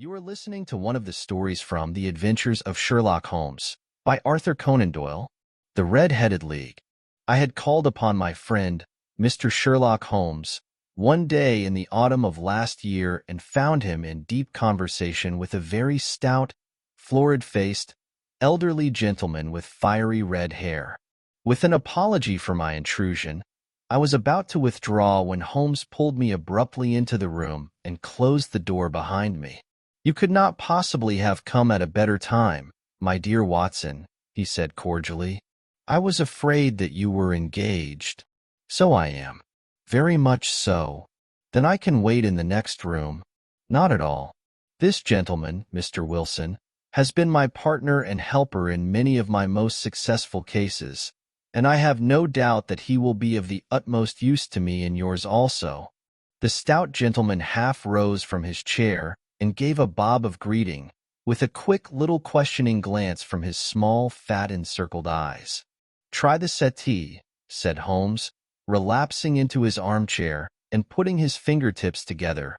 You are listening to one of the stories from The Adventures of Sherlock Holmes by Arthur Conan Doyle, The Red-Headed League. I had called upon my friend, Mr. Sherlock Holmes, one day in the autumn of last year and found him in deep conversation with a very stout, florid-faced, elderly gentleman with fiery red hair. With an apology for my intrusion, I was about to withdraw when Holmes pulled me abruptly into the room and closed the door behind me. "You could not possibly have come at a better time, my dear Watson," he said cordially. "I was afraid that you were engaged." "So I am. Very much so. Then I can wait in the next room." "Not at all. This gentleman, Mr. Wilson, has been my partner and helper in many of my most successful cases, and I have no doubt that he will be of the utmost use to me in yours also." The stout gentleman half rose from his chair and gave a bob of greeting, with a quick little questioning glance from his small, fat, encircled eyes. "Try the settee," said Holmes, relapsing into his armchair and putting his fingertips together,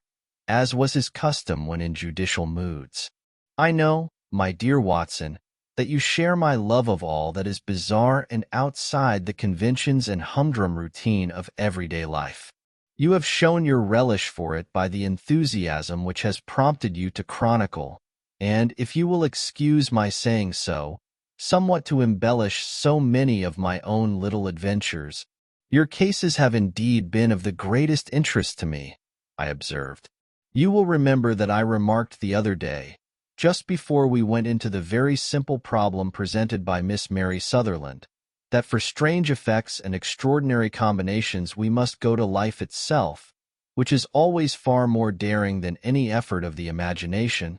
as was his custom when in judicial moods. "I know, my dear Watson, that you share my love of all that is bizarre and outside the conventions and humdrum routine of everyday life. You have shown your relish for it by the enthusiasm which has prompted you to chronicle, and, if you will excuse my saying so, somewhat to embellish so many of my own little adventures. Your cases have indeed been of the greatest interest to me," I observed. "You will remember that I remarked the other day, just before we went into the very simple problem presented by Miss Mary Sutherland, that for strange effects and extraordinary combinations we must go to life itself, which is always far more daring than any effort of the imagination,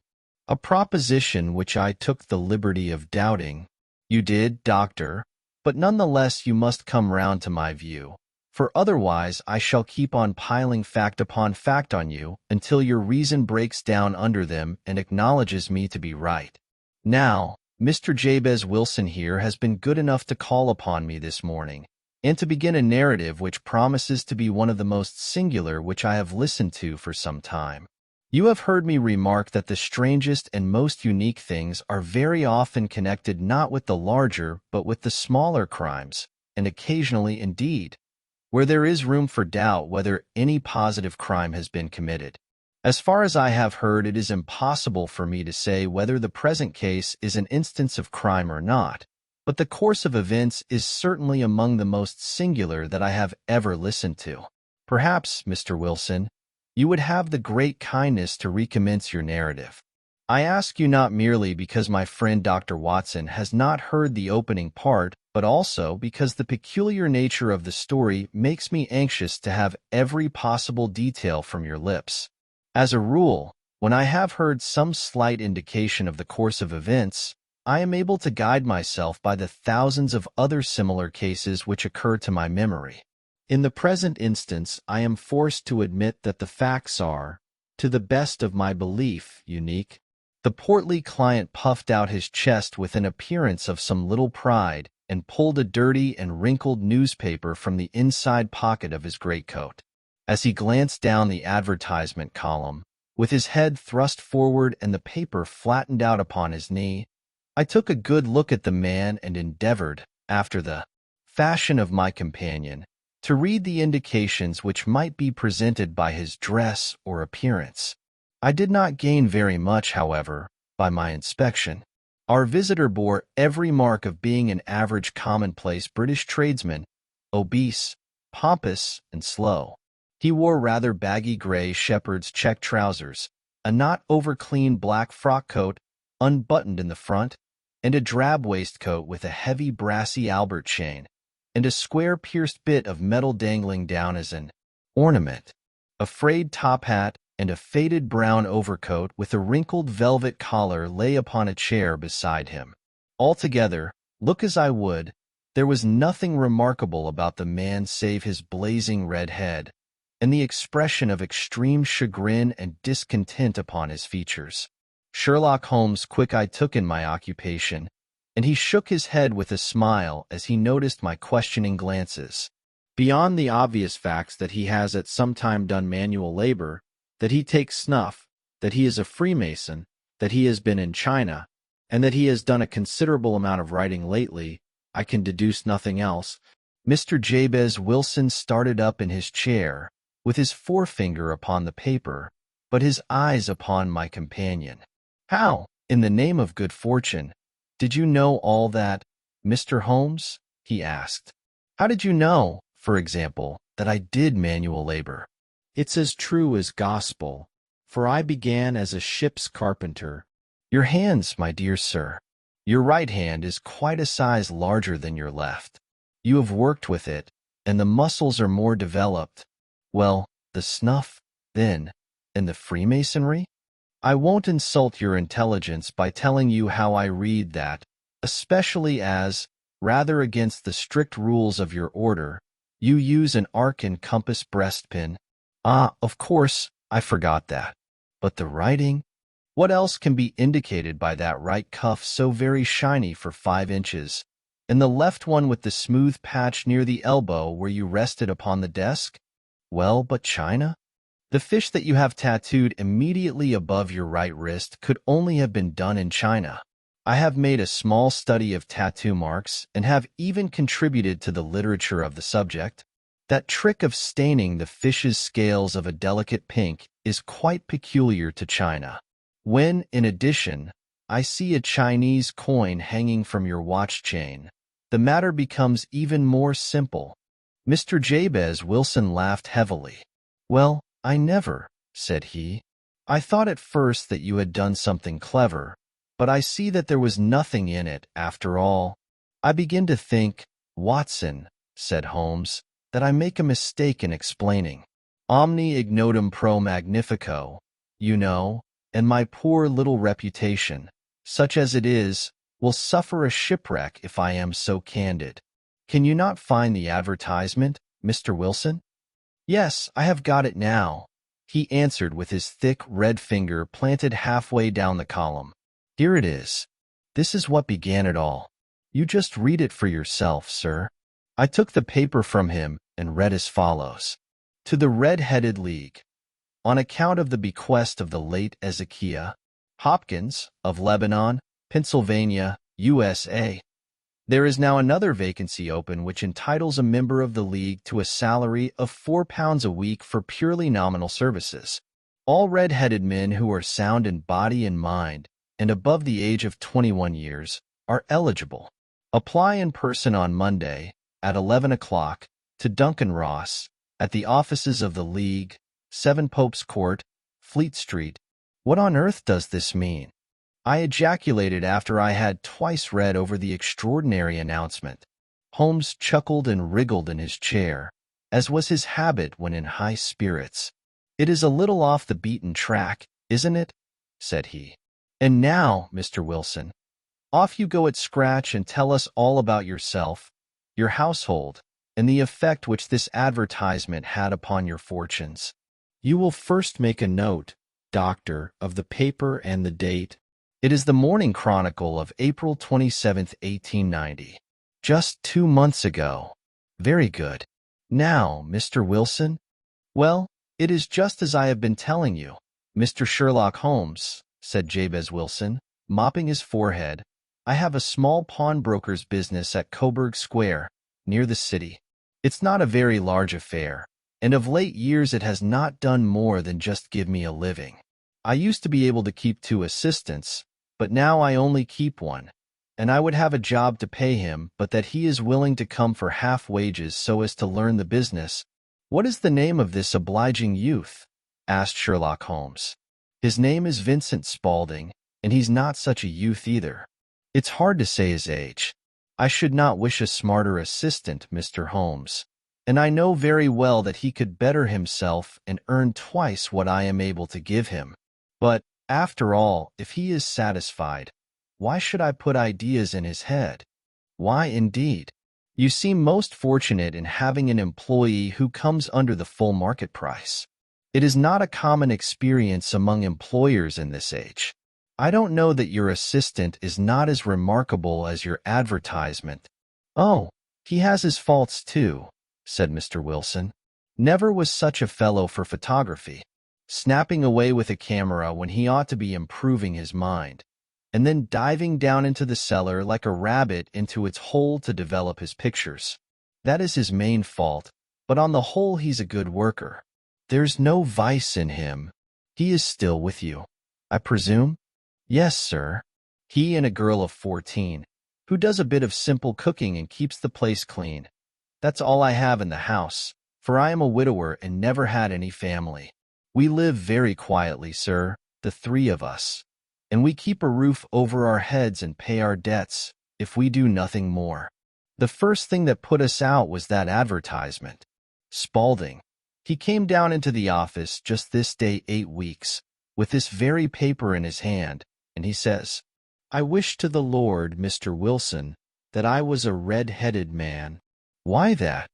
a proposition which I took the liberty of doubting." "You did, doctor, but nonetheless you must come round to my view, for otherwise I shall keep on piling fact upon fact on you until your reason breaks down under them and acknowledges me to be right. Now, Mr. Jabez Wilson here has been good enough to call upon me this morning, and to begin a narrative which promises to be one of the most singular which I have listened to for some time. You have heard me remark that the strangest and most unique things are very often connected not with the larger but with the smaller crimes, and occasionally, indeed, where there is room for doubt whether any positive crime has been committed. As far as I have heard, it is impossible for me to say whether the present case is an instance of crime or not, but the course of events is certainly among the most singular that I have ever listened to. Perhaps, Mr. Wilson, you would have the great kindness to recommence your narrative. I ask you not merely because my friend Dr. Watson has not heard the opening part, but also because the peculiar nature of the story makes me anxious to have every possible detail from your lips. As a rule, when I have heard some slight indication of the course of events, I am able to guide myself by the thousands of other similar cases which occur to my memory. In the present instance, I am forced to admit that the facts are, to the best of my belief, unique." The portly client puffed out his chest with an appearance of some little pride and pulled a dirty and wrinkled newspaper from the inside pocket of his greatcoat. As he glanced down the advertisement column, with his head thrust forward and the paper flattened out upon his knee, I took a good look at the man and endeavored, after the fashion of my companion, to read the indications which might be presented by his dress or appearance. I did not gain very much, however, by my inspection. Our visitor bore every mark of being an average commonplace British tradesman, obese, pompous, and slow. He wore rather baggy gray shepherd's check trousers, a not over-clean black frock coat, unbuttoned in the front, and a drab waistcoat with a heavy brassy Albert chain, and a square pierced bit of metal dangling down as an ornament. A frayed top hat and a faded brown overcoat with a wrinkled velvet collar lay upon a chair beside him. Altogether, look as I would, there was nothing remarkable about the man save his blazing red head, and the expression of extreme chagrin and discontent upon his features. Sherlock Holmes' quick eye took in my occupation, and he shook his head with a smile as he noticed my questioning glances. Beyond the obvious facts that he has at some time done manual labor, that he takes snuff, that he is a Freemason, that he has been in China, and that he has done a considerable amount of writing lately. I can deduce nothing else. Mr. Jabez Wilson started up in his chair, with his forefinger upon the paper, but his eyes upon my companion. How, in the name of good fortune, did you know all that, Mr. Holmes? He asked. How did you know, for example, that I did manual labor? It's as true as gospel, for I began as a ship's carpenter. Your hands, my dear sir. Your right hand is quite a size larger than your left. You have worked with it, and the muscles are more developed. Well, the snuff, then, and the Freemasonry? I won't insult your intelligence by telling you how I read that, especially as, rather against the strict rules of your order, you use an arc and compass breastpin. Ah, of course, I forgot that. But the writing? What else can be indicated by that right cuff so very shiny for 5 inches, and the left one with the smooth patch near the elbow where you rested upon the desk? Well, but China? The fish that you have tattooed immediately above your right wrist could only have been done in China. I have made a small study of tattoo marks and have even contributed to the literature of the subject. That trick of staining the fish's scales of a delicate pink is quite peculiar to China. When, in addition, I see a Chinese coin hanging from your watch chain, the matter becomes even more simple. Mr. Jabez Wilson laughed heavily. Well, I never, said he. I thought at first that you had done something clever, but I see that there was nothing in it after all. I begin to think, Watson, said Holmes, that I make a mistake in explaining. Omni ignotum pro magnifico, you know, and my poor little reputation, such as it is, will suffer a shipwreck if I am so candid. Can you not find the advertisement, Mr. Wilson? Yes, I have got it now, he answered with his thick red finger planted halfway down the column. Here it is. This is what began it all. You just read it for yourself, sir. I took the paper from him and read as follows. To the Red-Headed League. On account of the bequest of the late Ezekiah Hopkins of Lebanon, Pennsylvania, USA, there is now another vacancy open which entitles a member of the League to a salary of £4 a week for purely nominal services. All red-headed men who are sound in body and mind and above the age of 21 years are eligible. Apply in person on Monday at 11 o'clock to Duncan Ross at the offices of the League, 7 Pope's Court, Fleet Street. What on earth does this mean? I ejaculated after I had twice read over the extraordinary announcement. Holmes chuckled and wriggled in his chair, as was his habit when in high spirits. It is a little off the beaten track, isn't it? Said he. And now, Mr. Wilson, off you go at scratch and tell us all about yourself, your household, and the effect which this advertisement had upon your fortunes. You will first make a note, Doctor, of the paper and the date. It is the Morning Chronicle of April 27th, 1890. Just 2 months ago. Very good. Now, Mr. Wilson? Well, it is just as I have been telling you, Mr. Sherlock Holmes, said Jabez Wilson, mopping his forehead. I have a small pawnbroker's business at Coburg Square, near the city. It's not a very large affair, and of late years it has not done more than just give me a living. I used to be able to keep 2 assistants, but now I only keep 1, and I would have a job to pay him, but that he is willing to come for half wages so as to learn the business. What is the name of this obliging youth? Asked Sherlock Holmes. His name is Vincent Spaulding, and he's not such a youth either. It's hard to say his age. I should not wish a smarter assistant, Mr. Holmes, and I know very well that he could better himself and earn twice what I am able to give him. But, after all, if he is satisfied, why should I put ideas in his head? Why, indeed? You seem most fortunate in having an employee who comes under the full market price. It is not a common experience among employers in this age. I don't know that your assistant is not as remarkable as your advertisement. Oh, he has his faults too, said Mr. Wilson. Never was such a fellow for photography. snapping away with a camera when he ought to be improving his mind, and then diving down into the cellar like a rabbit into its hole to develop his pictures. That is his main fault, but on the whole he's a good worker. There's no vice in him. He is still with you, I presume? Yes, sir. He and a girl of 14, who does a bit of simple cooking and keeps the place clean. That's all I have in the house, for I am a widower and never had any family. We live very quietly, sir, the three of us, and we keep a roof over our heads and pay our debts, if we do nothing more. The first thing that put us out was that advertisement. Spaulding. He came down into the office just this day 8 weeks, with this very paper in his hand, and he says, "I wish to the Lord, Mr. Wilson, that I was a red-headed man." "Why that?"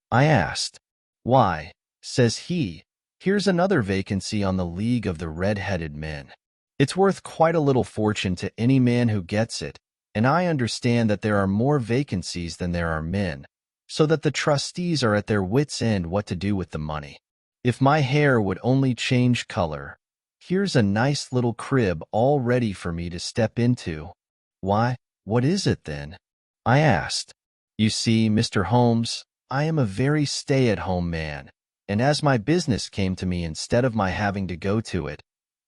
I asked. "Why," says he, "here's another vacancy on the League of the Red-Headed Men. It's worth quite a little fortune to any man who gets it, and I understand that there are more vacancies than there are men, so that the trustees are at their wits' end what to do with the money. If my hair would only change color, here's a nice little crib all ready for me to step into." "Why, what is it then?" I asked. "You see, Mr. Holmes, I am a very stay-at-home man, and as my business came to me instead of my having to go to it,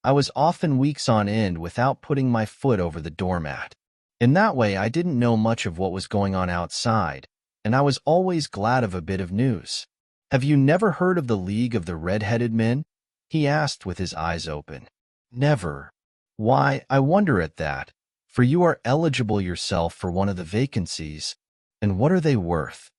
I was often weeks on end without putting my foot over the doormat. In that way I didn't know much of what was going on outside, and I was always glad of a bit of news." "Have you never heard of the League of the Red-Headed Men?" he asked with his eyes open. "Never." "Why, I wonder at that, for you are eligible yourself for one of the vacancies. And what are they worth?"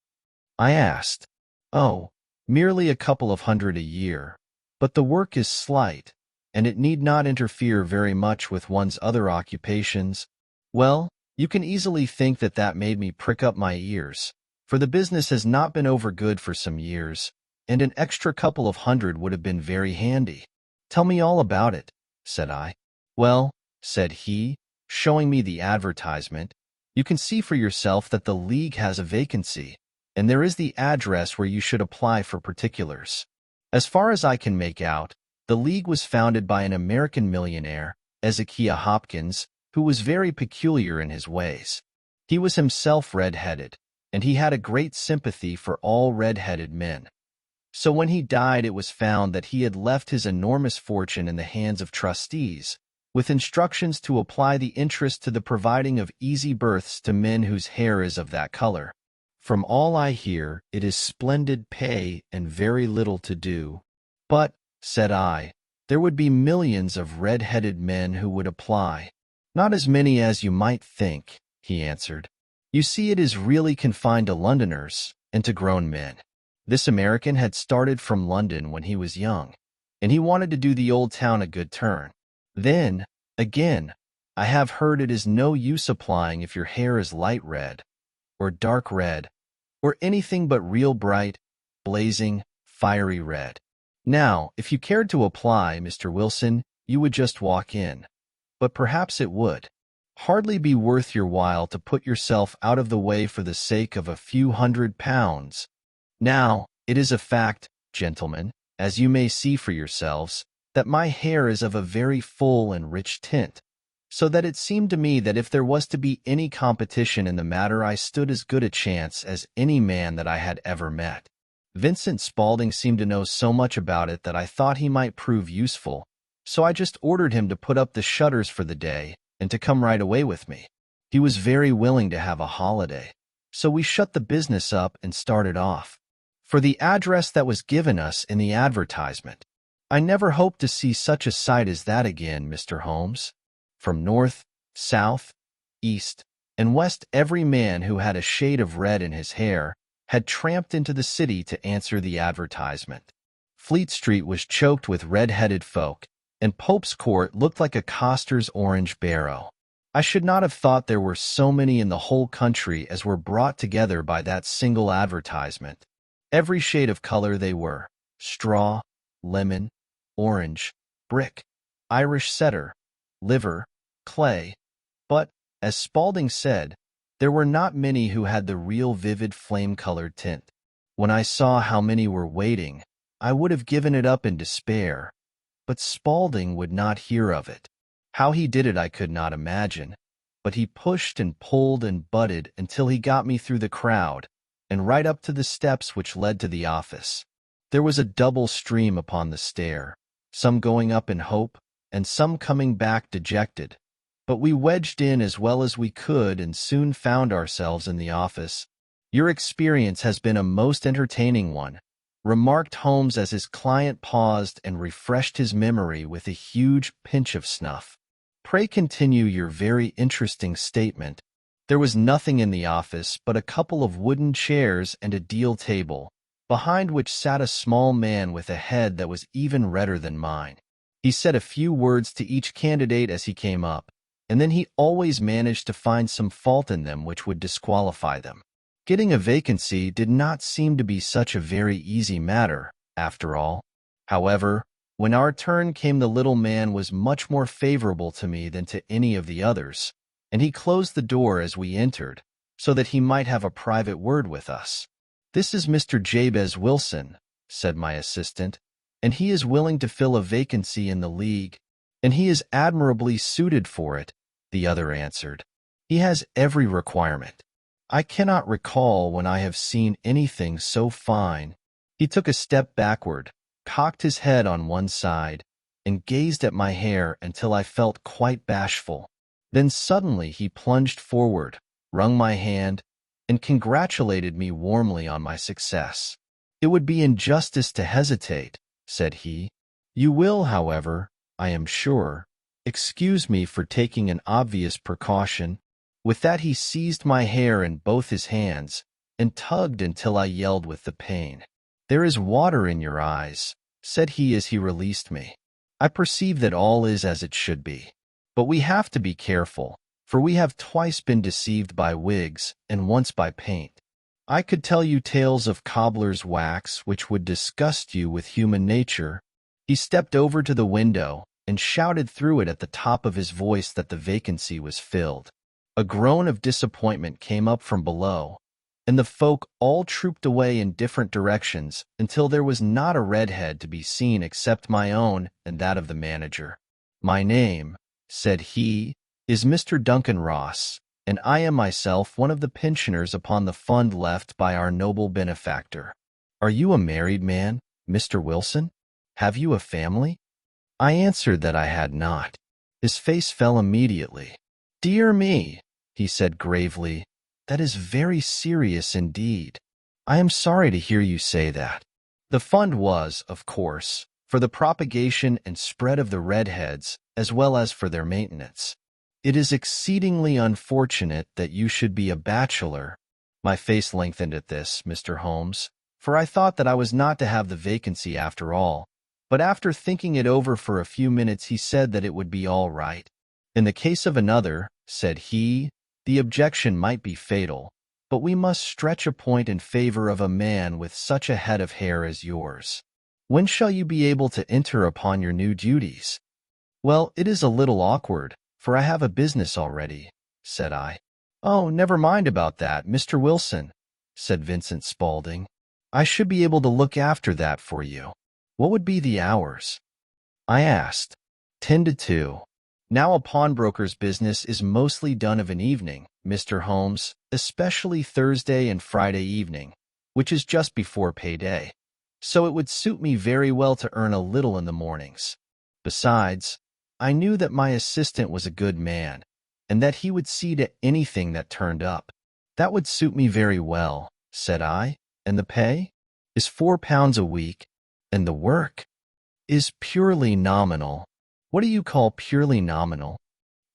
I asked. "Oh, merely a couple of hundred a year, but the work is slight, and it need not interfere very much with one's other occupations." Well, you can easily think that that made me prick up my ears, for the business has not been over good for some years, and an extra couple of hundred would have been very handy. "Tell me all about it," said I. "Well," said he, showing me the advertisement, "you can see for yourself that the League has a vacancy, and there is the address where you should apply for particulars. As far as I can make out, the League was founded by an American millionaire, Ezekiah Hopkins, who was very peculiar in his ways. He was himself red-headed, and he had a great sympathy for all red-headed men. So when he died, it was found that he had left his enormous fortune in the hands of trustees, with instructions to apply the interest to the providing of easy berths to men whose hair is of that color. From all I hear, it is splendid pay and very little to do." "But," said I, "there would be millions of red-headed men who would apply." "Not as many as you might think," he answered. "You see, it is really confined to Londoners and to grown men." This American had started from London when he was young, and he wanted to do the old town a good turn. Then, again, I have heard it is no use applying if your hair is light red, or dark red, or anything but real bright, blazing, fiery red. Now, if you cared to apply, Mr. Wilson, you would just walk in. But perhaps it would hardly be worth your while to put yourself out of the way for the sake of a few £100. Now, it is a fact, gentlemen, as you may see for yourselves, that my hair is of a very full and rich tint, so that it seemed to me that if there was to be any competition in the matter, I stood as good a chance as any man that I had ever met. Vincent Spaulding seemed to know so much about it that I thought he might prove useful, so I just ordered him to put up the shutters for the day and to come right away with me. He was very willing to have a holiday, so we shut the business up and started off for the address that was given us in the advertisement. I never hoped to see such a sight as that again, Mr. Holmes. From north, south, east, and west, every man who had a shade of red in his hair had tramped into the city to answer the advertisement. Fleet Street was choked with red-headed folk, and Pope's Court looked like a coster's orange barrow. I should not have thought there were so many in the whole country as were brought together by that single advertisement. Every shade of color they were: straw, lemon, orange, brick, Irish setter, liver, clay. But, as Spaulding said, there were not many who had the real vivid flame-colored tint. When I saw how many were waiting, I would have given it up in despair, but Spaulding would not hear of it. How he did it I could not imagine, but he pushed and pulled and butted until he got me through the crowd and right up to the steps which led to the office. There was a double stream upon the stair, some going up in hope and some coming back dejected, but we wedged in as well as we could and soon found ourselves in the office. "Your experience has been a most entertaining one," remarked Holmes as his client paused and refreshed his memory with a huge pinch of snuff. "Pray continue your very interesting statement." There was nothing in the office but a couple of wooden chairs and a deal table, behind which sat a small man with a head that was even redder than mine. He said a few words to each candidate as he came up, and then he always managed to find some fault in them which would disqualify them. Getting a vacancy did not seem to be such a very easy matter, after all. However, when our turn came, the little man was much more favorable to me than to any of the others, and he closed the door as we entered, so that he might have a private word with us. "This is Mr. Jabez Wilson," said my assistant, "and he is willing to fill a vacancy in the League." "And he is admirably suited for it," the other answered. "He has every requirement. I cannot recall when I have seen anything so fine." He took a step backward, cocked his head on one side, and gazed at my hair until I felt quite bashful. Then suddenly he plunged forward, wrung my hand, and congratulated me warmly on my success. "It would be injustice to hesitate," said he. "You will, however, I am sure, excuse me for taking an obvious precaution." With that he seized my hair in both his hands and tugged until I yelled with the pain. "There is water in your eyes," said he as he released me. "I perceive that all is as it should be. But we have to be careful, for we have twice been deceived by wigs and once by paint. I could tell you tales of cobbler's wax which would disgust you with human nature." He stepped over to the window and shouted through it at the top of his voice that the vacancy was filled. A groan of disappointment came up from below, and the folk all trooped away in different directions until there was not a redhead to be seen except my own and that of the manager. "My name," said he, "is Mr. Duncan Ross, and I am myself one of the pensioners upon the fund left by our noble benefactor. Are you a married man, Mr. Wilson? Have you a family?" I answered that I had not. His face fell immediately. "Dear me," he said gravely, "that is very serious indeed. I am sorry to hear you say that." The fund was, of course, for the propagation and spread of the redheads, as well as for their maintenance. "It is exceedingly unfortunate that you should be a bachelor." My face lengthened at this, Mr. Holmes, for I thought that I was not to have the vacancy after all. But after thinking it over for a few minutes, he said that it would be all right. "In the case of another," said he, "the objection might be fatal, but we must stretch a point in favor of a man with such a head of hair as yours. When shall you be able to enter upon your new duties?" "Well, it is a little awkward, for I have a business already," said I. "Oh, never mind about that, Mr. Wilson," said Vincent Spaulding. "I should be able to look after that for you." "What would be the hours?" I asked. 10 to 2. "Now a pawnbroker's business is mostly done of an evening, Mr. Holmes, especially Thursday and Friday evening, which is just before payday. So it would suit me very well to earn a little in the mornings. Besides, I knew that my assistant was a good man, and that he would see to anything that turned up." "That would suit me very well," said I. "And the pay?" "Is £4 a week." "And the work?" "Is purely nominal." "What do you call purely nominal?"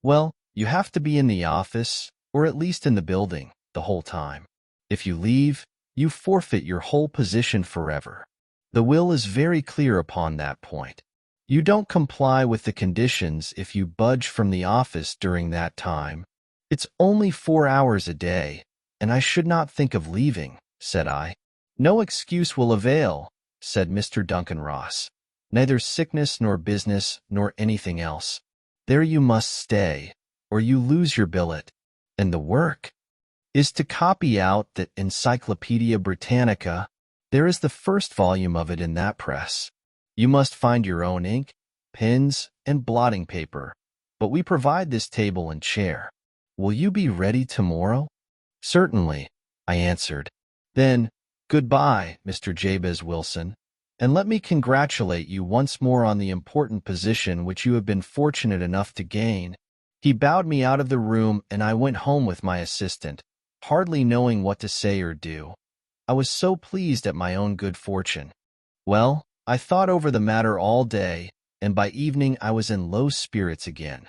"Well, you have to be in the office, or at least in the building, the whole time. If you leave, you forfeit your whole position forever. The will is very clear upon that point. You don't comply with the conditions if you budge from the office during that time. It's only 4 hours a day, and I should not think of leaving," said I. "No excuse will avail," said Mr. Duncan Ross. "Neither sickness nor business nor anything else. There you must stay, or you lose your billet." "And the work?" "Is to copy out that Encyclopedia Britannica. There is the first volume of it in that press. You must find your own ink, pens, and blotting paper, but we provide this table and chair. Will you be ready tomorrow? Certainly, I answered. Then, goodbye, Mr. Jabez Wilson, and let me congratulate you once more on the important position which you have been fortunate enough to gain. He bowed me out of the room, and I went home with my assistant, hardly knowing what to say or do. I was so pleased at my own good fortune. Well, I thought over the matter all day, and by evening I was in low spirits again.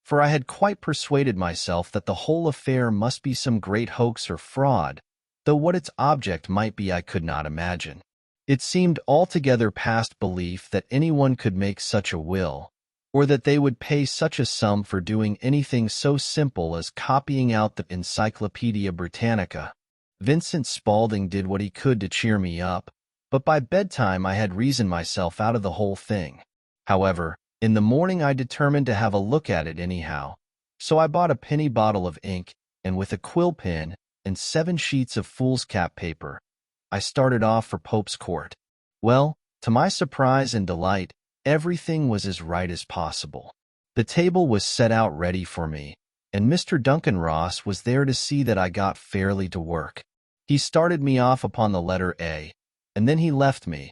For I had quite persuaded myself that the whole affair must be some great hoax or fraud, though what its object might be I could not imagine. It seemed altogether past belief that anyone could make such a will, or that they would pay such a sum for doing anything so simple as copying out the Encyclopedia Britannica. Vincent Spaulding did what he could to cheer me up, but by bedtime I had reasoned myself out of the whole thing. However, in the morning I determined to have a look at it anyhow, so I bought a penny bottle of ink, and with a quill pen and 7 sheets of foolscap paper, I started off for Pope's Court. Well, to my surprise and delight, everything was as right as possible. The table was set out ready for me, and Mr. Duncan Ross was there to see that I got fairly to work. He started me off upon the letter A, and then he left me,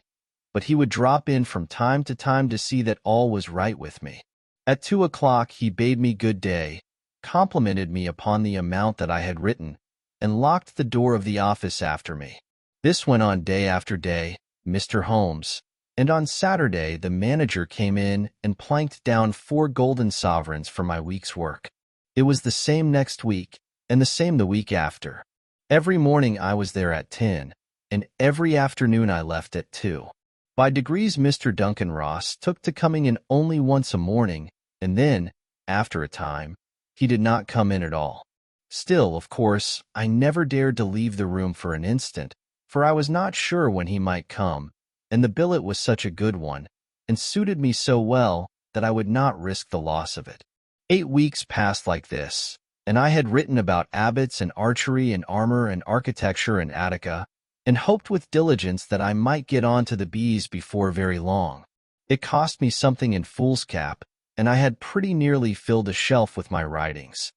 but he would drop in from time to time to see that all was right with me. At 2 o'clock he bade me good day, complimented me upon the amount that I had written, and locked the door of the office after me. This went on day after day, Mr. Holmes, and on Saturday the manager came in and planked down 4 golden sovereigns for my week's work. It was the same next week, and the same the week after. Every morning I was there at 10, and every afternoon I left at 2. By degrees Mr. Duncan Ross took to coming in only once a morning, and then, after a time, he did not come in at all. Still, of course, I never dared to leave the room for an instant, for I was not sure when he might come, and the billet was such a good one, and suited me so well that I would not risk the loss of it. 8 weeks passed like this, and I had written about abbots and archery and armor and architecture and Attica, and hoped with diligence that I might get on to the bees before very long. It cost me something in foolscap, and I had pretty nearly filled a shelf with my writings.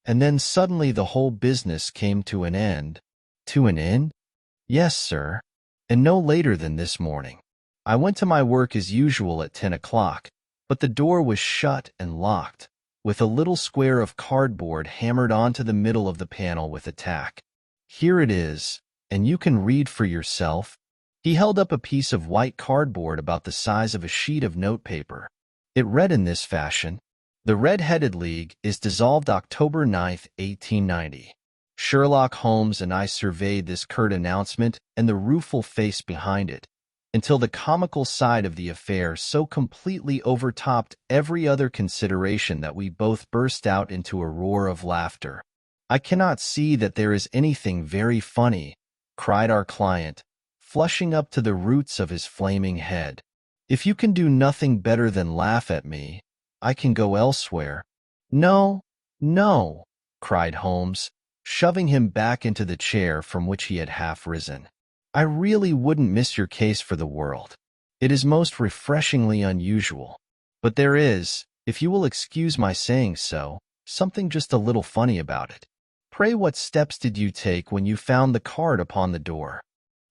And then suddenly the whole business came to an end. To an end? Yes, sir, and no later than this morning. I went to my work as usual at 10 o'clock, but the door was shut and locked, with a little square of cardboard hammered onto the middle of the panel with a tack. Here it is, and you can read for yourself. He held up a piece of white cardboard about the size of a sheet of notepaper. It read in this fashion: "The Red-Headed League is dissolved October 9th, 1890. Sherlock Holmes and I surveyed this curt announcement and the rueful face behind it, until the comical side of the affair so completely overtopped every other consideration that we both burst out into a roar of laughter. I cannot see that there is anything very funny," cried our client, flushing up to the roots of his flaming head. "If you can do nothing better than laugh at me, I can go elsewhere." "No, no," cried Holmes, shoving him back into the chair from which he had half risen. "I really wouldn't miss your case for the world. It is most refreshingly unusual. But there is, if you will excuse my saying so, something just a little funny about it. Pray, what steps did you take when you found the card upon the door?"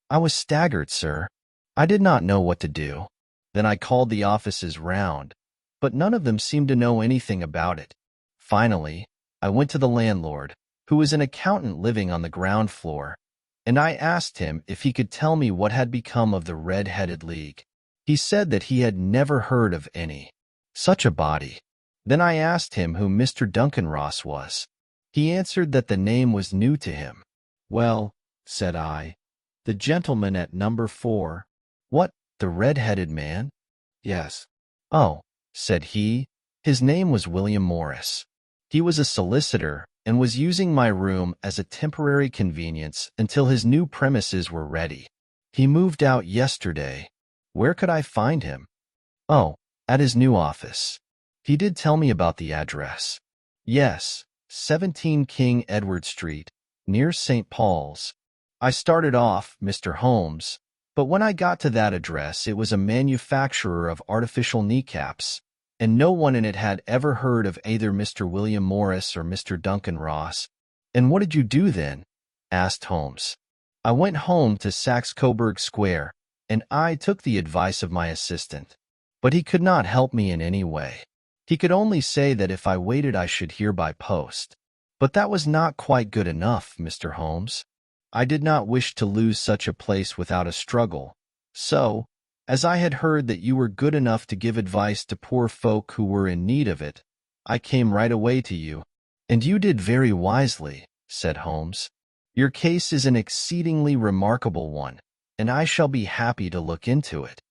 "I was staggered, sir. I did not know what to do. Then I called the offices round, but none of them seemed to know anything about it. Finally, I went to the landlord, who was an accountant living on the ground floor, and I asked him if he could tell me what had become of the Red-Headed League. He said that he had never heard of any such a body. Then I asked him who Mr. Duncan Ross was. He answered that the name was new to him. "Well," said I, "the gentleman at number 4. "What, the red-headed man?" "Yes." "Oh," said he, "his name was William Morris. He was a solicitor, and was using my room as a temporary convenience until his new premises were ready. He moved out yesterday. Where could I find him?" "Oh, at his new office. He did tell me about the address." "Yes, 17 King Edward Street, near St. Paul's." I started off, Mr. Holmes, But when I got to that address, it was a manufacturer of artificial kneecaps, and no one in it had ever heard of either Mr. William Morris or Mr. Duncan Ross. And what did you do then? Asked Holmes. I went home to Saxe-Coburg Square, and I took the advice of my assistant. But he could not help me in any way. He could only say that if I waited I should hear by post. But that was not quite good enough, Mr. Holmes. I did not wish to lose such a place without a struggle. So, as I had heard that you were good enough to give advice to poor folk who were in need of it, I came right away to you. And you did very wisely, said Holmes. Your case is an exceedingly remarkable one, and I shall be happy to look into it.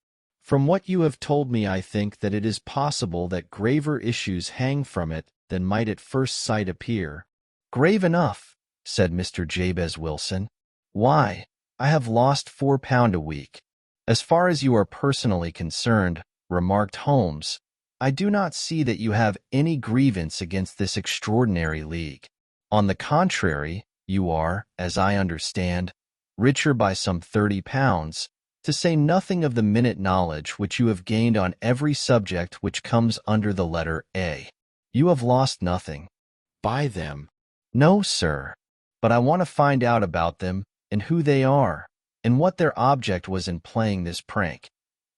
From what you have told me, I think that it is possible that graver issues hang from it than might at first sight appear. Grave enough, said Mr. Jabez Wilson. Why, I have lost £4 a week. As far as you are personally concerned, remarked Holmes, I do not see that you have any grievance against this extraordinary league. On the contrary, you are, as I understand, richer by some £30, to say nothing of the minute knowledge which you have gained on every subject which comes under the letter A. You have lost nothing. By them? No, sir. But I want to find out about them, and who they are, and what their object was in playing this prank.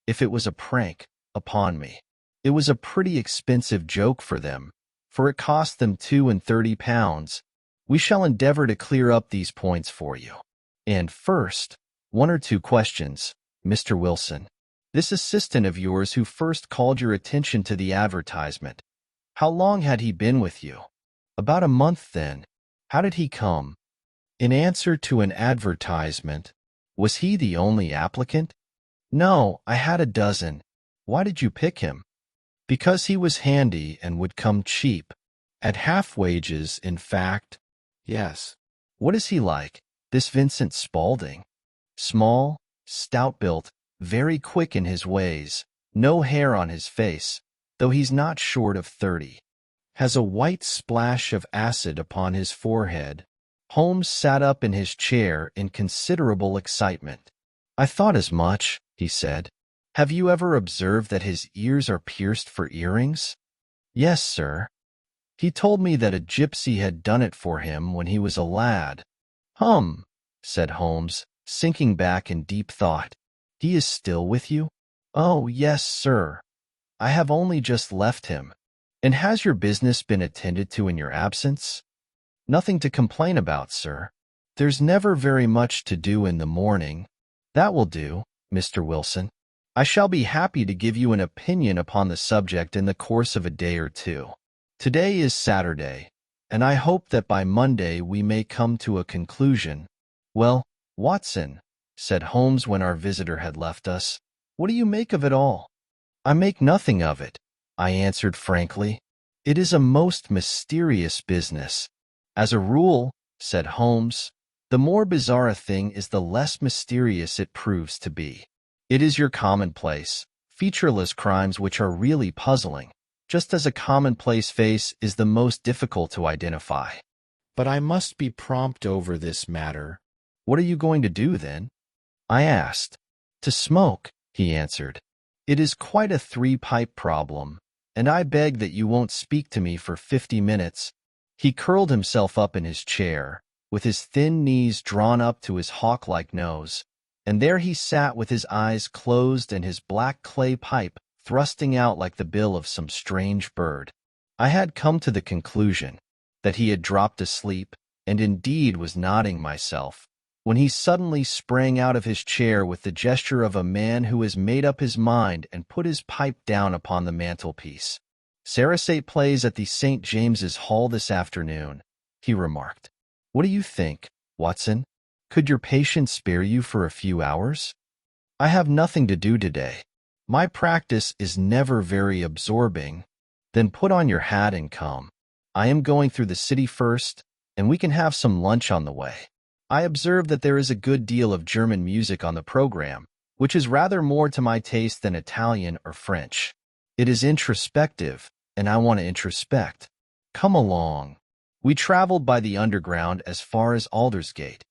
If it was a prank upon me, it was a pretty expensive joke for them, for it cost them £32. We shall endeavor to clear up these points for you. And first, one or two questions, Mr. Wilson. This assistant of yours who first called your attention to the advertisement, how long had he been with you? About a month, then. How did he come? In answer to an advertisement. Was he the only applicant? No, I had a dozen. Why did you pick him? Because he was handy and would come cheap. At half wages, in fact. Yes. What is he like, this Vincent Spaulding? Small, stout-built, very quick in his ways, no hair on his face, though he's not short of 30. Has a white splash of acid upon his forehead. Holmes sat up in his chair in considerable excitement. I thought as much, he said. Have you ever observed that his ears are pierced for earrings? Yes, sir. He told me that a gypsy had done it for him when he was a lad. Hum, said Holmes, sinking back in deep thought. He is still with you? Oh, yes, sir. I have only just left him. And has your business been attended to in your absence? Nothing to complain about, sir. There's never very much to do in the morning. That will do, Mr. Wilson. I shall be happy to give you an opinion upon the subject in the course of a day or two. Today is Saturday, and I hope that by Monday we may come to a conclusion. Well, Watson, said Holmes when our visitor had left us, what do you make of it all? I make nothing of it, I answered frankly. It is a most mysterious business. As a rule, said Holmes, the more bizarre a thing is the less mysterious it proves to be. It is your commonplace, featureless crimes which are really puzzling, just as a commonplace face is the most difficult to identify. But I must be prompt over this matter. What are you going to do, then? I asked. To smoke, he answered. It is quite a three-pipe problem, and I beg that you won't speak to me for 50 minutes. He curled himself up in his chair, with his thin knees drawn up to his hawk-like nose, and there he sat with his eyes closed and his black clay pipe thrusting out like the bill of some strange bird. I had come to the conclusion that he had dropped asleep, and indeed was nodding myself, when he suddenly sprang out of his chair with the gesture of a man who has made up his mind and put his pipe down upon the mantelpiece. Sarasate plays at the St. James's Hall this afternoon, he remarked. What do you think, Watson? Could your patient spare you for a few hours? I have nothing to do today. My practice is never very absorbing. Then put on your hat and come. I am going through the city first, and we can have some lunch on the way. I observe that there is a good deal of German music on the program, which is rather more to my taste than Italian or French. It is introspective, and I want to introspect. Come along. We traveled by the underground as far as Aldersgate,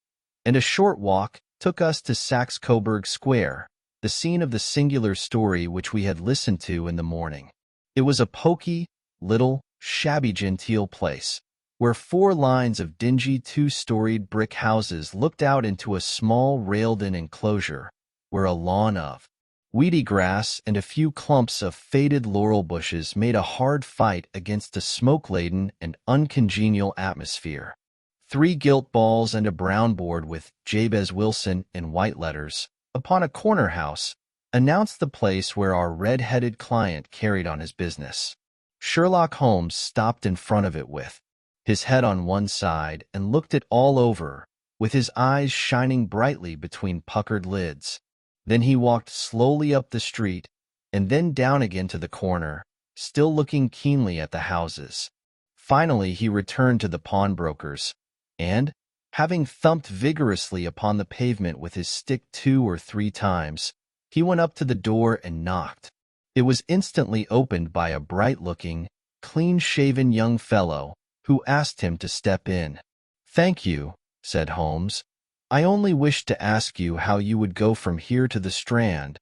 and a short walk, took us to Saxe-Coburg Square, the scene of the singular story which we had listened to in the morning. It was a poky, little, shabby-genteel place, where 4 lines of dingy 2-storied brick houses looked out into a small railed-in enclosure, where a lawn of weedy grass and a few clumps of faded laurel bushes made a hard fight against a smoke-laden and uncongenial atmosphere. 3 gilt balls and a brown board with Jabez Wilson in white letters upon a corner house announced the place where our red-headed client carried on his business. Sherlock Holmes stopped in front of it with his head on one side and looked it all over, with his eyes shining brightly between puckered lids. Then he walked slowly up the street and then down again to the corner, still looking keenly at the houses. Finally he returned to the pawnbroker's, and, having thumped vigorously upon the pavement with his stick 2 or 3 times, he went up to the door and knocked. It was instantly opened by a bright-looking, clean-shaven young fellow, who asked him to step in. "Thank you," said Holmes. "I only wished to ask you how you would go from here to the Strand."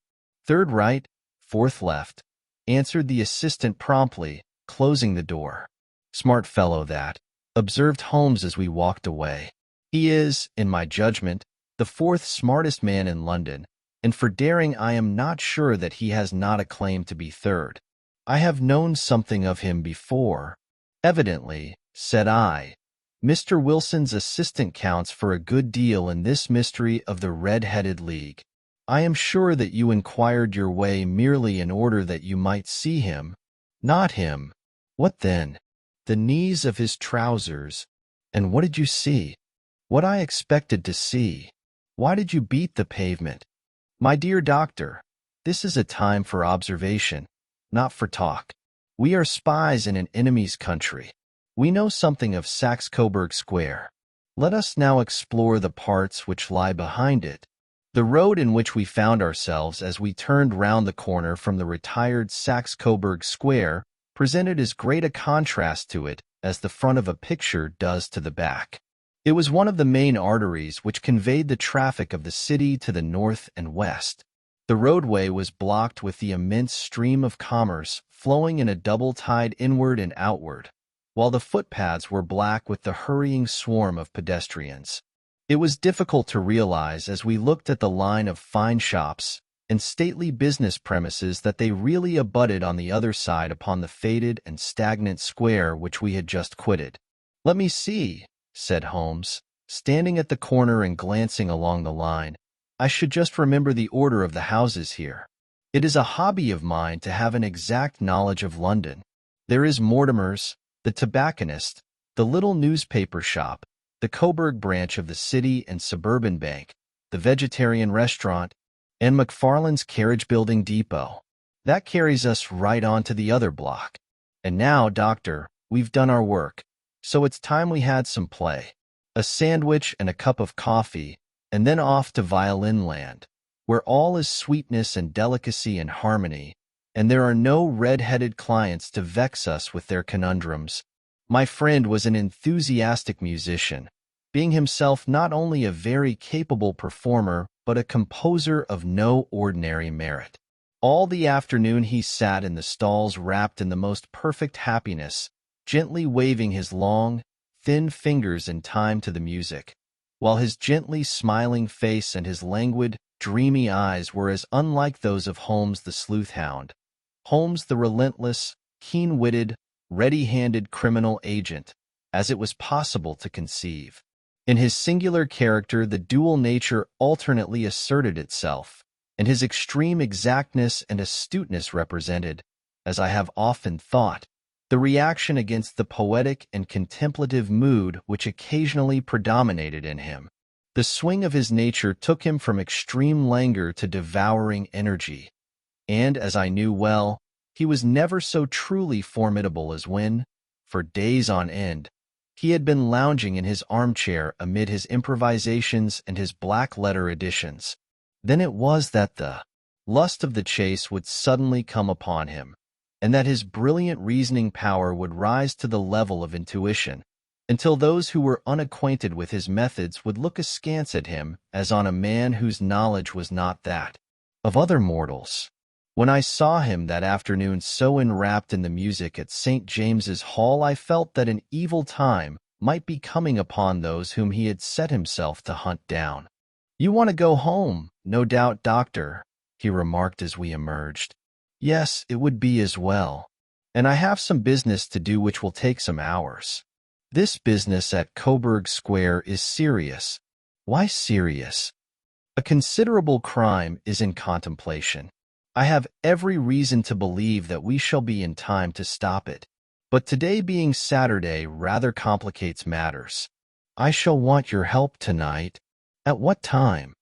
"3rd right, 4th left," answered the assistant promptly, closing the door. "Smart fellow that," observed Holmes as we walked away. "He is, in my judgment, the 4th smartest man in London, and for daring I am not sure that he has not a claim to be 3rd. I have known something of him before." "Evidently," said I, "Mr. Wilson's assistant counts for a good deal in this mystery of the Red-Headed League. I am sure that you inquired your way merely in order that you might see him." "Not him." "What then?" "The knees of his trousers." "And what did you see?" "What I expected to see." "Why did you beat the pavement?" "My dear doctor, this is a time for observation, not for talk. We are spies in an enemy's country. We know something of Saxe-Coburg Square. Let us now explore the parts which lie behind it." The road in which we found ourselves as we turned round the corner from the retired Saxe-Coburg Square presented as great a contrast to it as the front of a picture does to the back. It was one of the main arteries which conveyed the traffic of the city to the north and west. The roadway was blocked with the immense stream of commerce flowing in a double tide inward and outward, while the footpaths were black with the hurrying swarm of pedestrians. It was difficult to realize as we looked at the line of fine shops and stately business premises that they really abutted on the other side upon the faded and stagnant square which we had just quitted. "Let me see," said Holmes, standing at the corner and glancing along the line. "I should just remember the order of the houses here. It is a hobby of mine to have an exact knowledge of London. There is Mortimer's, the tobacconist, the little newspaper shop, the Coburg branch of the City and Suburban Bank, the vegetarian restaurant, and McFarland's carriage-building depot. That carries us right on to the other block. And now, doctor, we've done our work, so it's time we had some play. A sandwich and a cup of coffee, and then off to Violin Land, where all is sweetness and delicacy and harmony, and there are no red-headed clients to vex us with their conundrums." My friend was an enthusiastic musician, being himself not only a very capable performer, but a composer of no ordinary merit. All the afternoon he sat in the stalls wrapped in the most perfect happiness, gently waving his long, thin fingers in time to the music, while his gently smiling face and his languid, dreamy eyes were as unlike those of Holmes the sleuth-hound, Holmes the relentless, keen-witted, ready-handed criminal agent, as it was possible to conceive. In his singular character the dual nature alternately asserted itself, and his extreme exactness and astuteness represented, as I have often thought, the reaction against the poetic and contemplative mood which occasionally predominated in him. The swing of his nature took him from extreme languor to devouring energy, and, as I knew well, he was never so truly formidable as when, for days on end, he had been lounging in his armchair amid his improvisations and his black-letter editions. Then it was that the lust of the chase would suddenly come upon him, and that his brilliant reasoning power would rise to the level of intuition, until those who were unacquainted with his methods would look askance at him as on a man whose knowledge was not that of other mortals. When I saw him that afternoon so enwrapped in the music at St. James's Hall, I felt that an evil time might be coming upon those whom he had set himself to hunt down. "You want to go home, no doubt, Doctor," he remarked as we emerged. "Yes, it would be as well. And I have some business to do which will take some hours." "This business at Coburg Square is serious." "Why serious?" "A considerable crime is in contemplation. I have every reason to believe that we shall be in time to stop it. But today being Saturday rather complicates matters. I shall want your help tonight." "At what time?"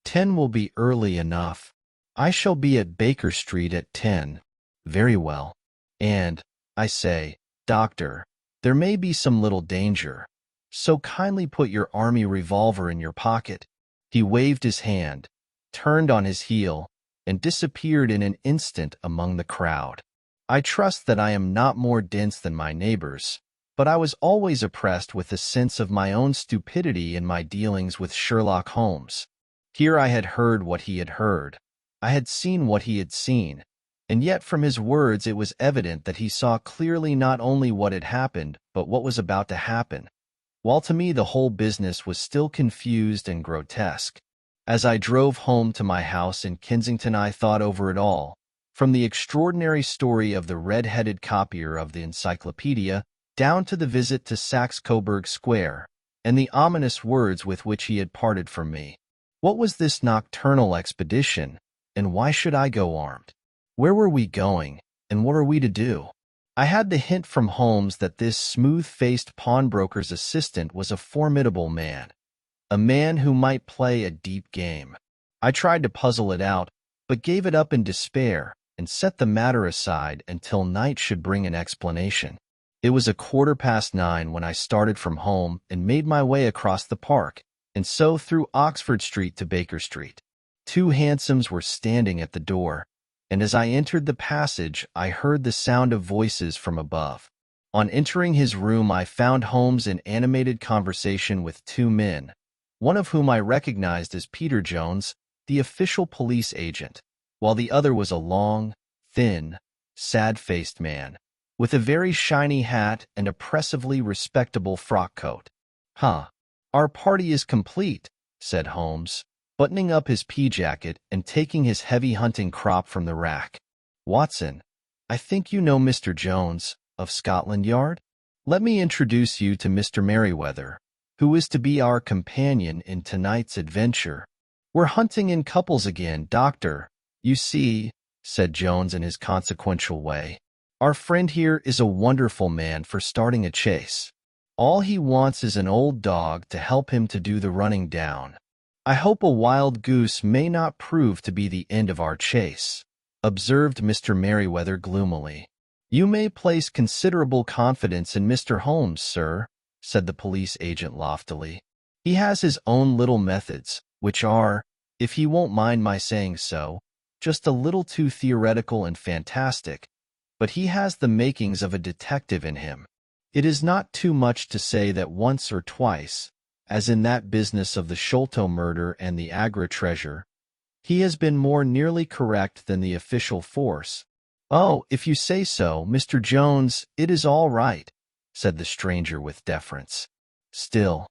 "10 will be early enough. I shall be at Baker Street at 10. "Very well. And, I say, Doctor, there may be some little danger, so kindly put your army revolver in your pocket." He waved his hand, turned on his heel, and disappeared in an instant among the crowd. I trust that I am not more dense than my neighbors, but I was always oppressed with a sense of my own stupidity in my dealings with Sherlock Holmes. Here I had heard what he had heard. I had seen what he had seen, and yet from his words it was evident that he saw clearly not only what had happened, but what was about to happen, while to me the whole business was still confused and grotesque. As I drove home to my house in Kensington, I thought over it all, from the extraordinary story of the red-headed copier of the encyclopedia down to the visit to Saxe-Coburg Square, and the ominous words with which he had parted from me. What was this nocturnal expedition, and why should I go armed? Where were we going, and what are we to do? I had the hint from Holmes that this smooth-faced pawnbroker's assistant was a formidable man, a man who might play a deep game. I tried to puzzle it out, but gave it up in despair and set the matter aside until night should bring an explanation. It was 9:15 when I started from home and made my way across the park, and so through Oxford Street to Baker Street. 2 hansoms were standing at the door, and as I entered the passage, I heard the sound of voices from above. On entering his room, I found Holmes in animated conversation with 2 men, one of whom I recognized as Peter Jones, the official police agent, while the other was a long, thin, sad-faced man, with a very shiny hat and oppressively respectable frock coat. "Huh, our party is complete," said Holmes, buttoning up his pea-jacket and taking his heavy hunting crop from the rack. "Watson, I think you know Mr. Jones, of Scotland Yard? Let me introduce you to Mr. Merryweather, who is to be our companion in tonight's adventure. We're hunting in couples again, Doctor. You see," said Jones in his consequential way, "our friend here is a wonderful man for starting a chase. All he wants is an old dog to help him to do the running down. I hope a wild goose may not prove to be the end of our chase," observed Mr. Merryweather gloomily. "You may place considerable confidence in Mr. Holmes, sir," said the police agent loftily. "He has his own little methods, which are, if he won't mind my saying so, just a little too theoretical and fantastic, but he has the makings of a detective in him. It is not too much to say that once or twice, as in that business of the Sholto murder and the Agra treasure, he has been more nearly correct than the official force." "Oh, if you say so, Mr. Jones, it is all right," said the stranger with deference. "Still,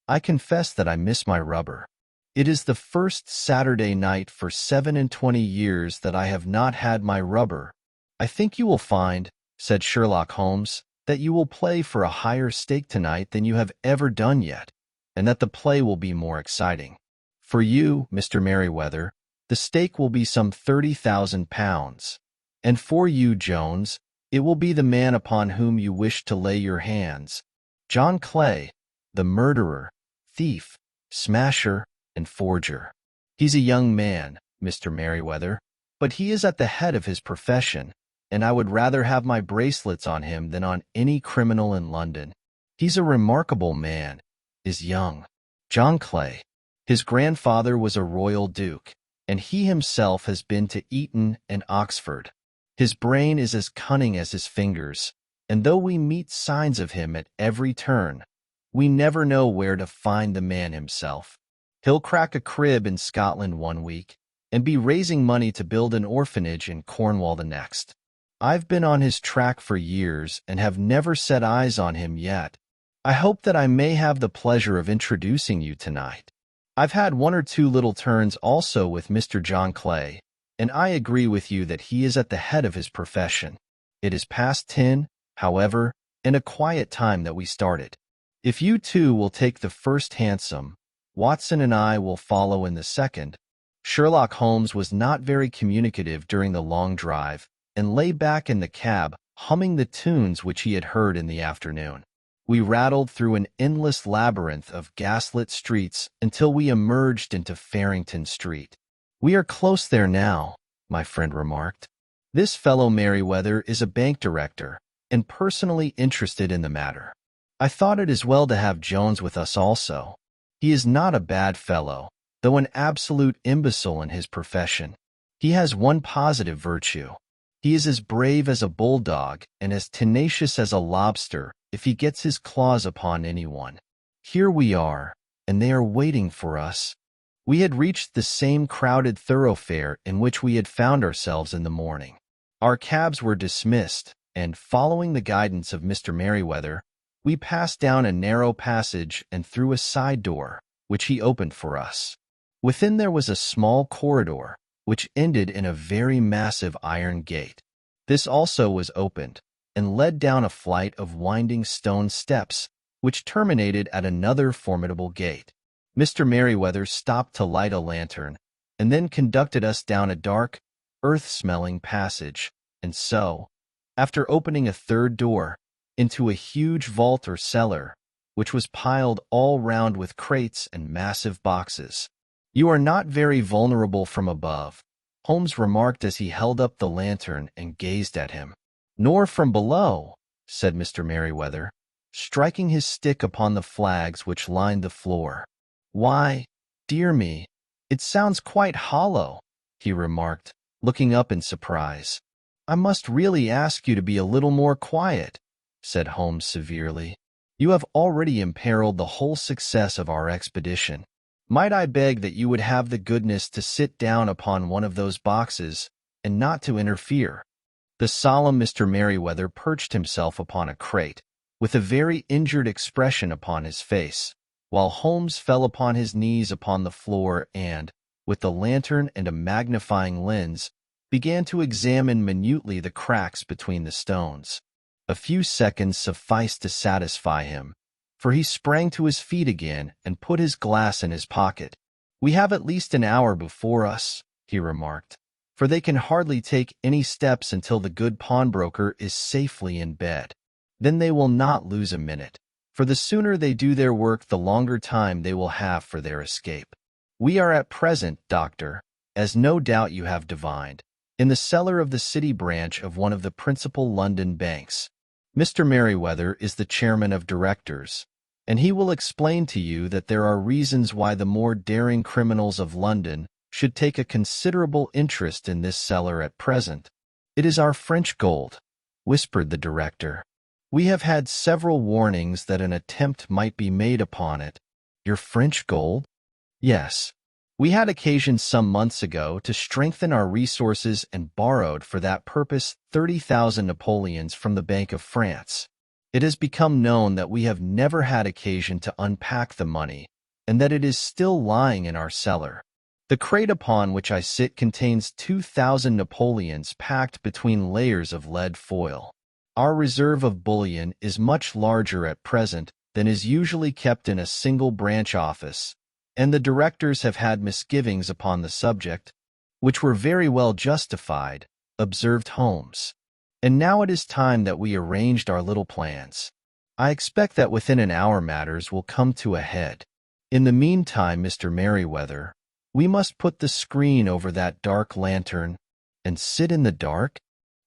I confess that I miss my rubber. It is the first Saturday night for 27 years that I have not had my rubber." "I think you will find," said Sherlock Holmes, "that you will play for a higher stake tonight than you have ever done yet, and that the play will be more exciting. For you, Mr. Merryweather, the stake will be some £30,000, and for you, Jones, it will be the man upon whom you wish to lay your hands, John Clay, the murderer, thief, smasher, and forger. He's a young man, Mr. Merryweather, but he is at the head of his profession, and I would rather have my bracelets on him than on any criminal in London. He's a remarkable man, is young. John Clay. His grandfather was a royal duke, and he himself has been to Eton and Oxford. His brain is as cunning as his fingers, and though we meet signs of him at every turn, We never know where to find the man himself. He'll crack a crib in Scotland one week and be raising money to build an orphanage in Cornwall the next. I've been on his track for years and have never set eyes on him yet. I hope that I may have the pleasure of introducing you tonight. I've had one or two little turns also with Mr. John Clay, and I agree with you that he is at the head of his profession. It is past 10, however, and a quiet time that we started. If you two will take the first hansom, Watson and I will follow in the second. Sherlock Holmes was not very communicative during the long drive and lay back in the cab, humming the tunes which he had heard in the afternoon. We rattled through an endless labyrinth of gaslit streets until we emerged into Farrington Street. "We are close there now," my friend remarked. "This fellow Merryweather is a bank director and personally interested in the matter. I thought it as well to have Jones with us also. He is not a bad fellow, though an absolute imbecile in his profession. He has one positive virtue. He is as brave as a bulldog and as tenacious as a lobster if he gets his claws upon anyone. Here we are, and they are waiting for us." We had reached the same crowded thoroughfare in which we had found ourselves in the morning. Our cabs were dismissed, and, following the guidance of Mr. Merryweather, we passed down a narrow passage and through a side door, which he opened for us. Within there was a small corridor, which ended in a very massive iron gate. This also was opened, and led down a flight of winding stone steps, which terminated at another formidable gate. Mr. Merryweather stopped to light a lantern, and then conducted us down a dark, earth-smelling passage, and so, after opening a third door, into a huge vault or cellar, which was piled all round with crates and massive boxes. "You are not very vulnerable from above," Holmes remarked as he held up the lantern and gazed at him. "Nor from below," said Mr. Merryweather, striking his stick upon the flags which lined the floor. "Why, dear me, it sounds quite hollow," he remarked, looking up in surprise. "I must really ask you to be a little more quiet," said Holmes severely. "You have already imperiled the whole success of our expedition. Might I beg that you would have the goodness to sit down upon one of those boxes, and not to interfere?" The solemn Mr. Merryweather perched himself upon a crate, with a very injured expression upon his face, while Holmes fell upon his knees upon the floor and, with the lantern and a magnifying lens, began to examine minutely the cracks between the stones. A few seconds sufficed to satisfy him, for he sprang to his feet again and put his glass in his pocket. "We have at least an hour before us," he remarked, "for they can hardly take any steps until the good pawnbroker is safely in bed. Then they will not lose a minute, for the sooner they do their work the longer time they will have for their escape. We are at present, Doctor, as no doubt you have divined, in the cellar of the city branch of one of the principal London banks. Mr. Merryweather is the chairman of directors, and he will explain to you that there are reasons why the more daring criminals of London should take a considerable interest in this cellar at present. "It is our French gold," whispered the director. "We have had several warnings that an attempt might be made upon it." "Your French gold?" "Yes. We had occasion some months ago to strengthen our resources and borrowed for that purpose 30,000 Napoleons from the Bank of France. It has become known that we have never had occasion to unpack the money, and that it is still lying in our cellar. The crate upon which I sit contains 2,000 Napoleons packed between layers of lead foil. Our reserve of bullion is much larger at present than is usually kept in a single branch office, and the directors have had misgivings upon the subject, which were very well justified," observed Holmes. "And now it is time that we arranged our little plans. I expect that within an hour matters will come to a head. In the meantime, Mr. Merryweather, we must put the screen over that dark lantern and sit in the dark?"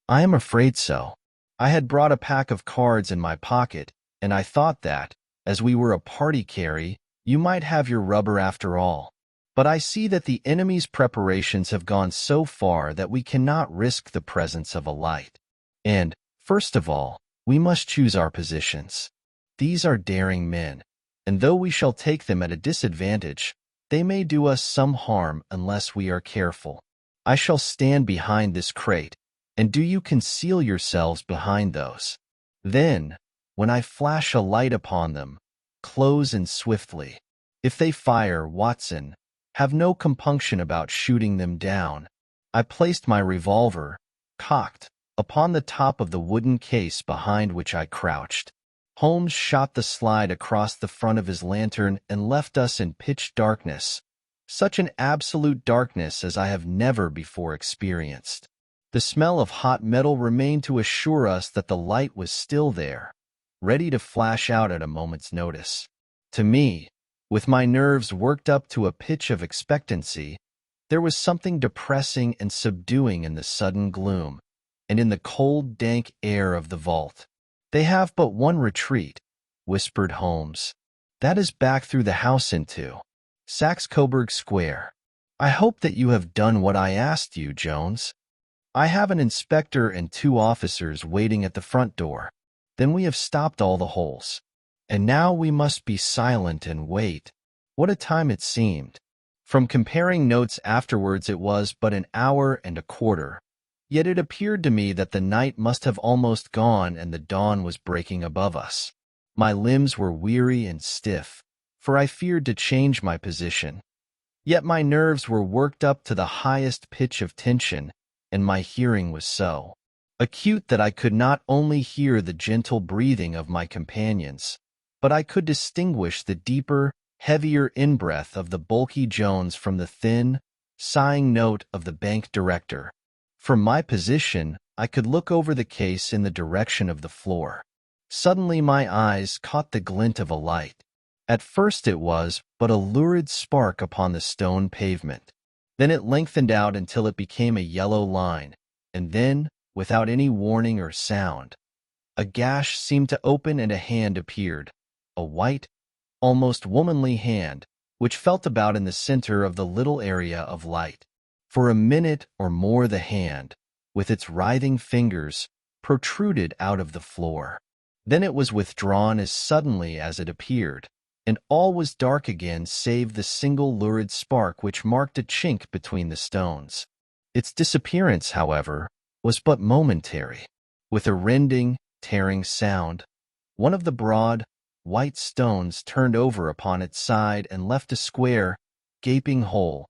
"I am afraid so. I had brought a pack of cards in my pocket, and I thought that, as we were a party carry, you might have your rubber after all. But I see that the enemy's preparations have gone so far that we cannot risk the presence of a light. And, first of all, we must choose our positions. These are daring men, and though we shall take them at a disadvantage, they may do us some harm unless we are careful. I shall stand behind this crate, and do you conceal yourselves behind those. Then, when I flash a light upon them, close in swiftly. If they fire, Watson, have no compunction about shooting them down. I placed my revolver, cocked, upon the top of the wooden case behind which I crouched. Holmes shot the slide across the front of his lantern and left us in pitch darkness, such an absolute darkness as I have never before experienced. The smell of hot metal remained to assure us that the light was still there, ready to flash out at a moment's notice. To me, with my nerves worked up to a pitch of expectancy, there was something depressing and subduing in the sudden gloom, and in the cold, dank air of the vault. "They have but one retreat," whispered Holmes. "That is back through the house into Saxe-Coburg Square. I hope that you have done what I asked you, Jones. I have an inspector and 2 officers waiting at the front door. Then we have stopped all the holes. And now we must be silent and wait." What a time it seemed! From comparing notes afterwards, it was but an hour and a quarter. Yet it appeared to me that the night must have almost gone and the dawn was breaking above us. My limbs were weary and stiff, for I feared to change my position. Yet my nerves were worked up to the highest pitch of tension, and my hearing was so acute that I could not only hear the gentle breathing of my companions, but I could distinguish the deeper, heavier in-breath of the bulky Jones from the thin, sighing note of the bank director. From my position, I could look over the case in the direction of the floor. Suddenly my eyes caught the glint of a light. At first it was but a lurid spark upon the stone pavement. Then it lengthened out until it became a yellow line, and then, without any warning or sound, a gash seemed to open and a hand appeared, a white, almost womanly hand, which felt about in the center of the little area of light. For a minute or more the hand, with its writhing fingers, protruded out of the floor. Then it was withdrawn as suddenly as it appeared, and all was dark again save the single lurid spark which marked a chink between the stones. Its disappearance, however, was but momentary. With a rending, tearing sound, one of the broad, white stones turned over upon its side and left a square, gaping hole,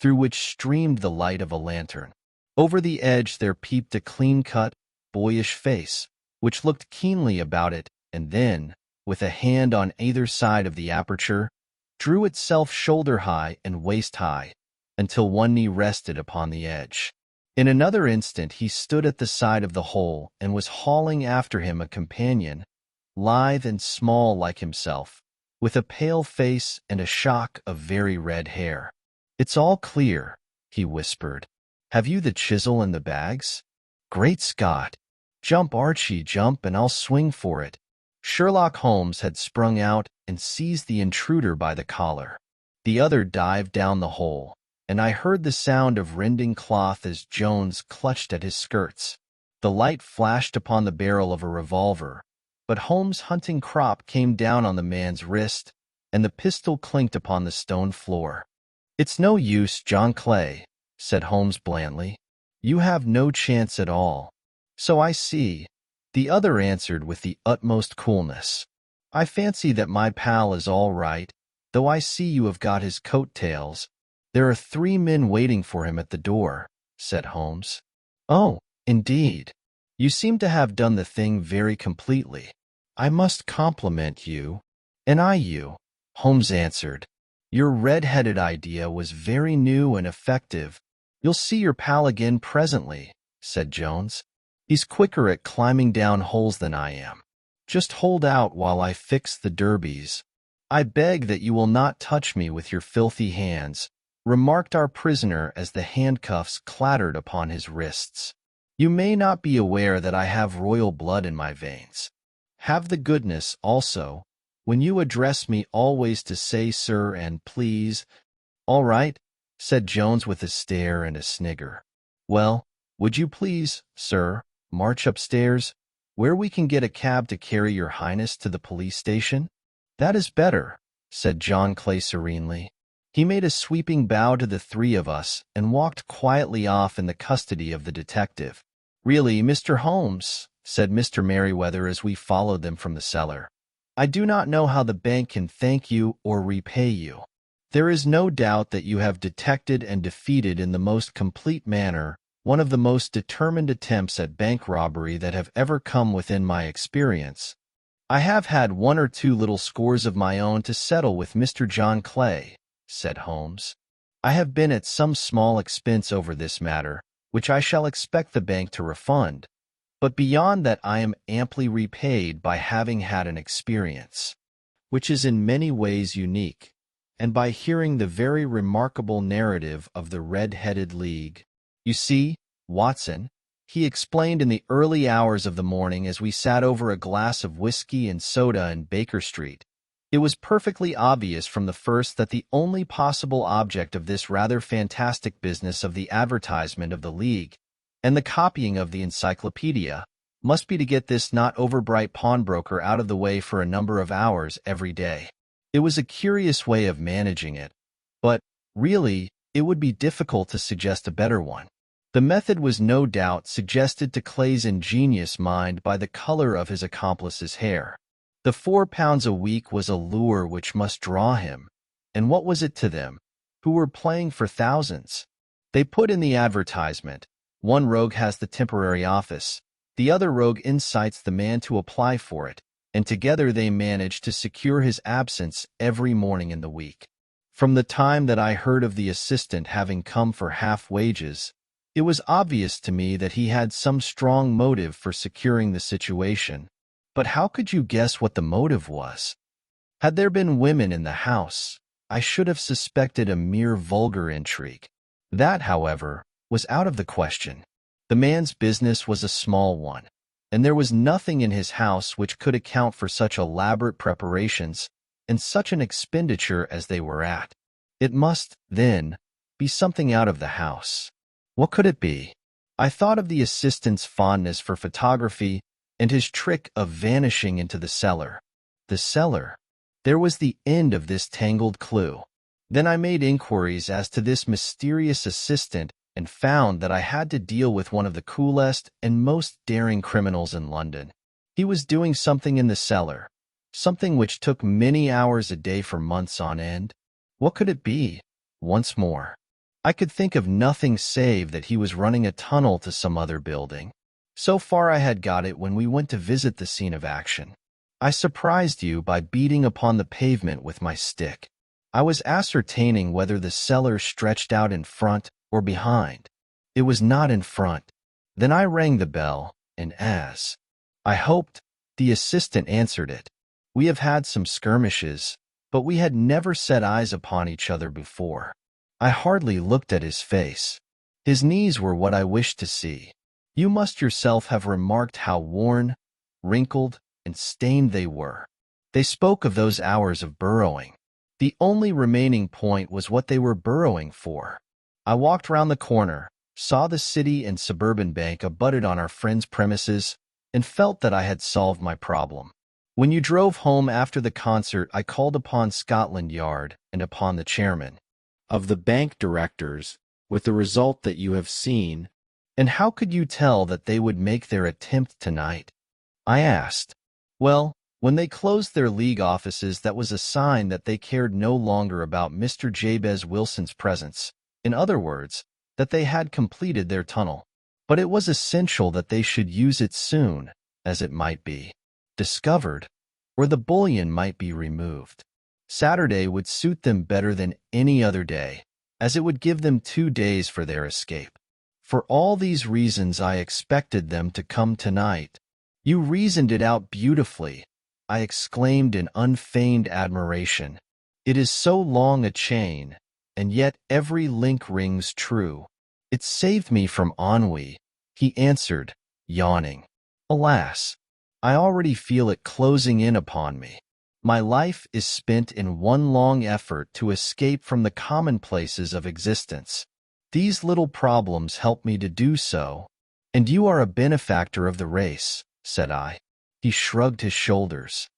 through which streamed the light of a lantern. Over the edge there peeped a clean-cut, boyish face, which looked keenly about it, and then, with a hand on either side of the aperture, drew itself shoulder-high and waist-high, until one knee rested upon the edge. In another instant he stood at the side of the hole and was hauling after him a companion, lithe and small like himself, with a pale face and a shock of very red hair. "It's all clear," he whispered. "Have you the chisel and the bags? Great Scott! Jump, Archie, jump, and I'll swing for it." Sherlock Holmes had sprung out and seized the intruder by the collar. The other dived down the hole, and I heard the sound of rending cloth as Jones clutched at his skirts. The light flashed upon the barrel of a revolver, but Holmes' hunting crop came down on the man's wrist, and the pistol clinked upon the stone floor. "It's no use, John Clay," said Holmes blandly. "You have no chance at all." "So I see," the other answered with the utmost coolness. "I fancy that my pal is all right, though I see you have got his coat-tails. There are 3 men waiting for him at the door," said Holmes. "Oh, indeed. You seem to have done the thing very completely. I must compliment you." "And I you," Holmes answered. "Your red-headed idea was very new and effective." "You'll see your pal again presently," said Jones. "He's quicker at climbing down holes than I am. Just hold out while I fix the derbies." "I beg that you will not touch me with your filthy hands," remarked our prisoner as the handcuffs clattered upon his wrists. "You may not be aware that I have royal blood in my veins. Have the goodness, also, when you address me always to say sir and please." "All right," said Jones with a stare and a snigger. "Well, would you please, sir, march upstairs, where we can get a cab to carry your highness to the police station?" "That is better," said John Clay serenely. He made a sweeping bow to the three of us and walked quietly off in the custody of the detective. "Really, Mr. Holmes," said Mr. Merriweather as we followed them from the cellar, "I do not know how the bank can thank you or repay you. There is no doubt that you have detected and defeated in the most complete manner one of the most determined attempts at bank robbery that have ever come within my experience. I have had one or two little scores of my own to settle with Mr. John Clay," said Holmes. "I have been at some small expense over this matter, which I shall expect the bank to refund. But beyond that I am amply repaid by having had an experience, which is in many ways unique, and by hearing the very remarkable narrative of the Red-Headed League. You see, Watson," he explained in the early hours of the morning as we sat over a glass of whiskey and soda in Baker Street, "it was perfectly obvious from the first that the only possible object of this rather fantastic business of the advertisement of the League and the copying of the encyclopedia must be to get this not overbright pawnbroker out of the way for a number of hours every day. It was a curious way of managing it, but, really, it would be difficult to suggest a better one. The method was no doubt suggested to Clay's ingenious mind by the color of his accomplice's hair. The £4 a week was a lure which must draw him, and what was it to them, who were playing for thousands? They put in the advertisement, "One rogue has the temporary office, the other rogue incites the man to apply for it," and together they managed to secure his absence every morning in the week. From the time that I heard of the assistant having come for half wages, it was obvious to me that he had some strong motive for securing the situation. But how could you guess what the motive was? Had there been women in the house, I should have suspected a mere vulgar intrigue. That, however, was out of the question. The man's business was a small one, and there was nothing in his house which could account for such elaborate preparations and such an expenditure as they were at. It must, then, be something out of the house. What could it be? I thought of the assistant's fondness for photography and his trick of vanishing into the cellar. The cellar. There was the end of this tangled clue. Then I made inquiries as to this mysterious assistant and found that I had to deal with one of the coolest and most daring criminals in London. He was doing something in the cellar, something which took many hours a day for months on end. What could it be? Once more, I could think of nothing save that he was running a tunnel to some other building. So far I had got it when we went to visit the scene of action. I surprised you by beating upon the pavement with my stick. I was ascertaining whether the cellar stretched out in front or behind. It was not in front. Then I rang the bell, and as I hoped, the assistant answered it. We have had some skirmishes, but we had never set eyes upon each other before. I hardly looked at his face. His knees were what I wished to see. You must yourself have remarked how worn, wrinkled, and stained they were. They spoke of those hours of burrowing. The only remaining point was what they were burrowing for. I walked round the corner, saw the City and Suburban Bank abutted on our friend's premises, and felt that I had solved my problem. When you drove home after the concert, I called upon Scotland Yard and upon the chairman of the bank directors, with the result that you have seen. And how could you tell that they would make their attempt tonight? I asked. Well, when they closed their league offices, that was a sign that they cared no longer about Mr. Jabez Wilson's presence. In other words, that they had completed their tunnel. But it was essential that they should use it soon, as it might be discovered, or the bullion might be removed. Saturday would suit them better than any other day, as it would give them 2 days for their escape. For all these reasons I expected them to come tonight. You reasoned it out beautifully, I exclaimed in unfeigned admiration. It is so long a chain, and yet every link rings true. It saved me from ennui, he answered, yawning. Alas, I already feel it closing in upon me. My life is spent in one long effort to escape from the commonplaces of existence. These little problems help me to do so. And you are a benefactor of the race, said I. He shrugged his shoulders.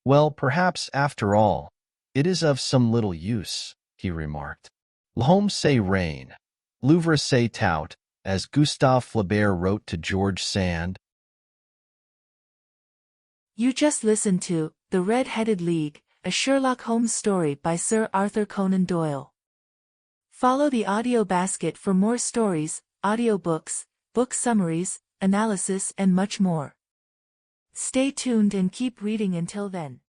Well, perhaps after all, it is of some little use, he remarked. L'homme c'est rien. L'ouvre c'est tout, as Gustave Flaubert wrote to George Sand. You just listened to The Red-Headed League, a Sherlock Holmes story by Sir Arthur Conan Doyle. Follow the Audio Basket for more stories, audiobooks, book summaries, analysis and much more. Stay tuned and keep reading until then.